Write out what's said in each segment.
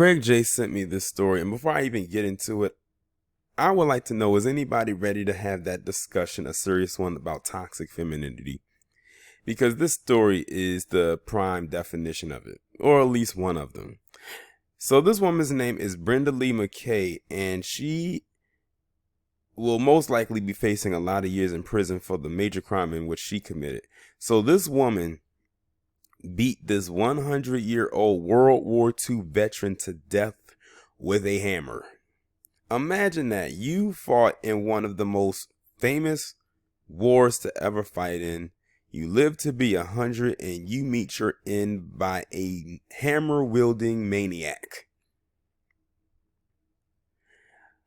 Craig J sent me this story, and before I even get into it, I would like to know, is anybody ready to have that discussion, a serious one about toxic femininity? Because this story is the prime definition of it, or at least one of them. So this woman's name is Brenda Lee McKay, and she will most likely be facing a lot of years in prison for the major crime in which she committed. So this woman beat this 100-year-old World War II veteran to death with a hammer. Imagine that. You fought in one of the most famous wars to ever fight in. You live to be 100 and you meet your end by a hammer-wielding maniac.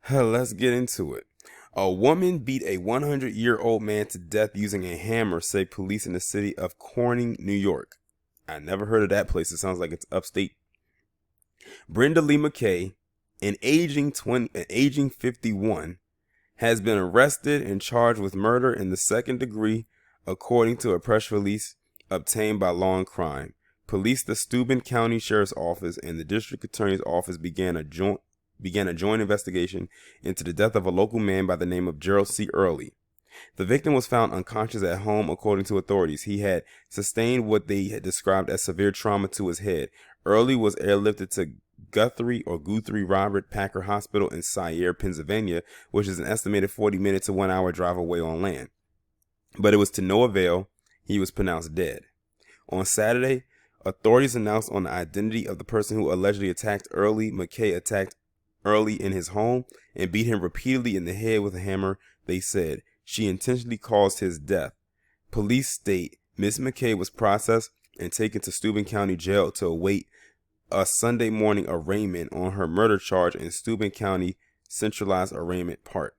Let's get into it. A woman beat a 100-year-old man to death using a hammer, say police in the city of Corning, New York. I never heard of that place. It sounds like it's upstate. Brenda Lee McKay, aging 51, has been arrested and charged with murder in the second degree, according to a press release obtained by Law and Crime. Police, the Steuben County Sheriff's Office, and the District Attorney's Office began a joint investigation into the death of a local man by the name of Gerald C. Early. The victim was found unconscious at home, according to authorities. He had sustained what they had described as severe trauma to his head. Early was airlifted to Guthrie Robert Packer Hospital in Sierre, Pennsylvania, which is an estimated 40-minute to 1 hour drive away on land. But it was to no avail. He was pronounced dead. On Saturday, authorities announced on the identity of the person who allegedly attacked Early. McKay attacked Early in his home and beat him repeatedly in the head with a hammer. They said she intentionally caused his death. Police state Miss McKay was processed and taken to Steuben County Jail to await a Sunday morning arraignment on her murder charge in Steuben County Centralized Arraignment Park.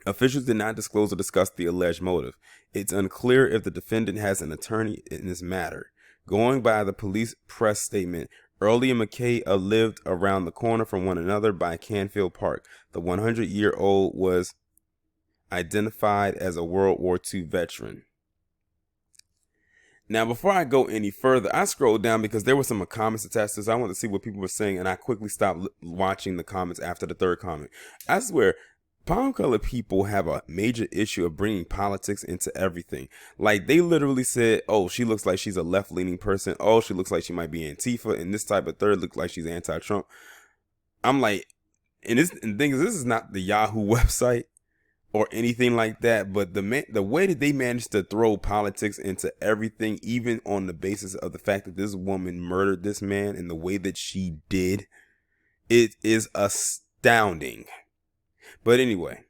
Officials did not disclose or discuss the alleged motive. It's unclear if the defendant has an attorney in this matter. Going by the police press statement, Early and McKay lived around the corner from one another by Canfield Park. The 100-year-old was identified as a World War II veteran. Now, before I go any further, I scrolled down because there were some comments attached to this. I wanted to see what people were saying, and I quickly stopped watching the comments after the third comment. I swear, palm-colored people have a major issue of bringing politics into everything. Like, they literally said, oh, she looks like she's a left-leaning person. Oh, she looks like she might be Antifa. And this type of third looks like she's anti-Trump. I'm like, and the thing is, this is not the Yahoo website or anything like that, but the way that they managed to throw politics into everything, even on the basis of the fact that this woman murdered this man in the way that she did, it is astounding. But anyway,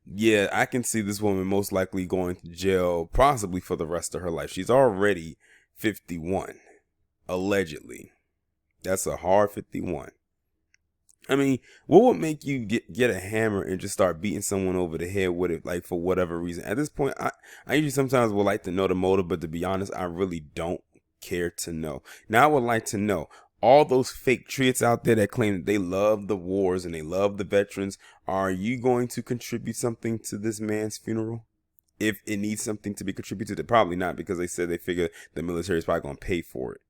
yeah, I can see this woman most likely going to jail possibly for the rest of her life. She's already 51, allegedly. That's a hard 51. I mean, what would make you get a hammer and just start beating someone over the head with it, like, for whatever reason? At this point, I usually sometimes would like to know the motive, but to be honest, I really don't care to know. Now, I would like to know, all those fake treats out there that claim that they love the wars and they love the veterans, are you going to contribute something to this man's funeral? If it needs something to be contributed to, probably not, because they said they figure the military is probably going to pay for it.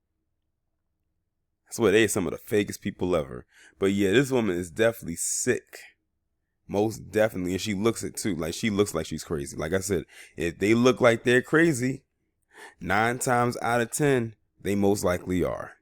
I swear, they are some of the fakest people ever. But yeah, this woman is definitely sick. Most definitely. And she looks it too. Like, she looks like she's crazy. Like I said, if they look like they're crazy, 9 times out of 10, they most likely are.